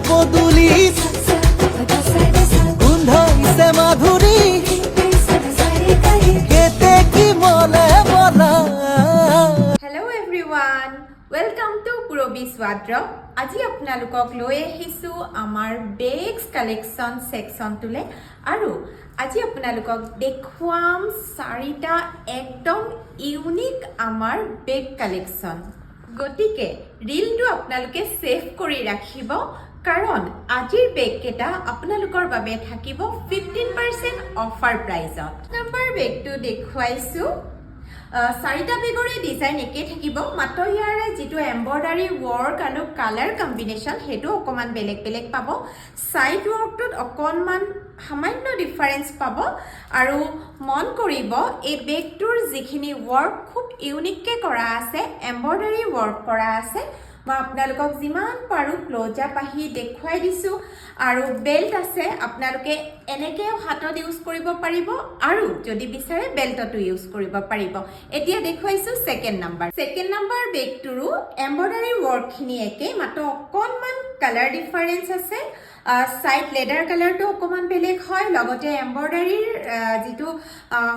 পদুলি গোন্ধাইছে মাধুৰী কেতে কি মলে বলা। Hello' everyone, welcome to Purabi's wardrobe. আজি আপোনালোকক লৈ আহিছোঁ আমাৰ বেগছ কালেকশ্যন ছেকশ্যনটোলৈ আৰু আজি আপোনালোকক দেখুৱাম 4টা একদম ইউনিক আমাৰ বেগ কালেকশ্যন। গতিকে ৰীলটো আপোনালোকে ছেভ কৰি ৰাখিব, কাৰণ আজিৰ বেগকেইটা আপোনালোকৰ বাবে থাকিব 15% অফাৰ প্ৰাইজত। নম্বৰ বেগটো দেখুৱাইছোঁ। 4টা বেগৰে ডিজাইন একে থাকিব, মাত্ৰ ইয়াৰে যিটো এম্ব্ৰইডাৰী ৱৰ্ক আৰু কালাৰ কম্বিনেশ্যন সেইটো অকণমান বেলেগ বেলেগ পাব। ছাইড ৱৰ্কটোত অকণমান সামান্য ডিফাৰেঞ্চ পাব আৰু মন কৰিব এই বেগটোৰ যিখিনি ৱৰ্ক খুব ইউনিককৈ কৰা আছে, এম্ব্ৰইডাৰী ৱৰ্ক কৰা আছে। মই আপোনালোকক যিমান পাৰোঁ ক্ল'জ আপ আহি দেখুৱাই দিছোঁ আৰু বেল্ট আছে, আপোনালোকে এনেকৈও হাতত ইউজ কৰিব পাৰিব আৰু যদি বিচাৰে বেল্টতো ইউজ কৰিব পাৰিব। এতিয়া দেখুৱাইছোঁ ছেকেণ্ড নাম্বাৰ বেগটোৰো এম্ব্ৰইডাৰী ৱৰ্কখিনি একে, মাত্ৰ অকণমান কালাৰ ডিফাৰেঞ্চ আছে। ছাইড লেডাৰ কালাৰটো অকণমান বেলেগ হয়, লগতে এম্ব্ৰইডাৰীৰ যিটো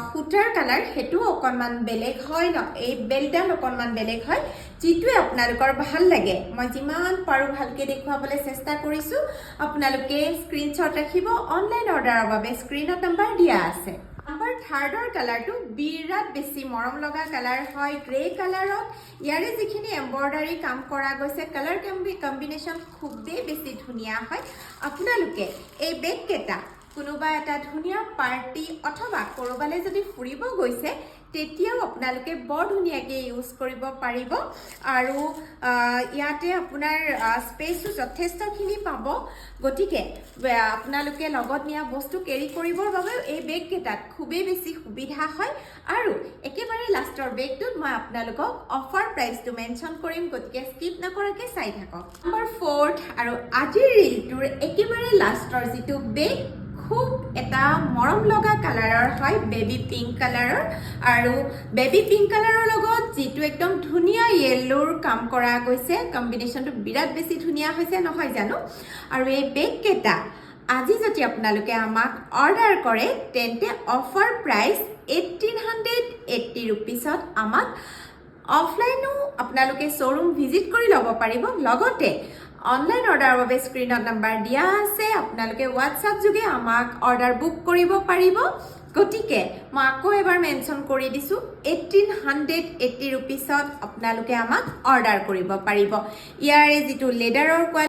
সূতাৰ কালাৰ সেইটোও অকণমান বেলেগ হয়, এই বেল্টডাল অকণমান বেলেগ হয়। যিটোৱে আপোনালোকৰ ভাল লাগে মই যিমান পাৰোঁ ভালকৈ দেখুৱাবলৈ চেষ্টা কৰিছোঁ। আপোনালোকে স্ক্ৰীনশ্বট ৰাখিব, অনলাইন অৰ্ডাৰৰ বাবে স্ক্ৰীনত নাম্বাৰ দিয়া আছে। নাম্বাৰ 3ৰ কালাৰটো বিৰাট বেছি মৰম লগা কালাৰ হয়, গ্ৰে কালাৰত। ইয়াৰে যিখিনি এম্ব্ৰইডাৰী কাম কৰা গৈছে, কালাৰ কম্বিনেশ্যন খুবেই বেছি ধুনীয়া হয়। আপোনালোকে এই বেগকেইটা কোনোবা এটা ধুনীয়া পাৰ্টি অথবা ক'ৰবালৈ যদি ফুৰিব গৈছে তেতিয়াও আপোনালোকে বৰ ধুনীয়াকৈ ইউজ কৰিব পাৰিব আৰু ইয়াতে আপোনাৰ স্পেচটো যথেষ্টখিনি পাব। গতিকে আপোনালোকে লগত নিয়া বস্তু কেৰি কৰিবৰ বাবেও এই বেগকেইটাত খুবেই বেছি সুবিধা হয়। আৰু একেবাৰে লাষ্টৰ বেগটোত মই আপোনালোকক অফাৰ প্ৰাইচটো মেনশ্যন কৰিম, গতিকে স্কিপ নকৰাকৈ চাই থাকক। নম্বৰ 4 আৰু আজিৰ ৰীলটোৰ একেবাৰে লাষ্টৰ যিটো বেগ খুব এটা মৰম লগা কালাৰৰ হয়, বেবী পিংক কালাৰৰ। আৰু বেবী পিংক কালাৰৰ লগত যিটো একদম ধুনীয়া য়েল্লোৰ কাম কৰা গৈছে, কম্বিনেশ্যনটো বিৰাট বেছি ধুনীয়া হৈছে নহয় জানো। আৰু এই বেগকেইটা আজি যদি আপোনালোকে আমাক অৰ্ডাৰ কৰে তেন্তে অফাৰ প্ৰাইচ 1880 ৰুপিছত আমাক অফলাইনো আপোনালোকে শ্ব'ৰুম ভিজিট কৰি ল'ব পাৰিব। লগতে অনলাইন অৰ্ডাৰৰ বাবে স্ক্ৰীনত নাম্বাৰ দিয়া আছে, আপোনালোকে হোৱাটছআপ যোগে আমাক অৰ্ডাৰ বুক কৰিব পাৰিব। গতিকে মই আকৌ এবাৰ মেনশ্যন কৰি দিছোঁ, 1880 ৰুপিছত আপোনালোকে আমাক অৰ্ডাৰ কৰিব পাৰিব। ইয়াৰে যিটো লেডাৰৰ কোৱালিটি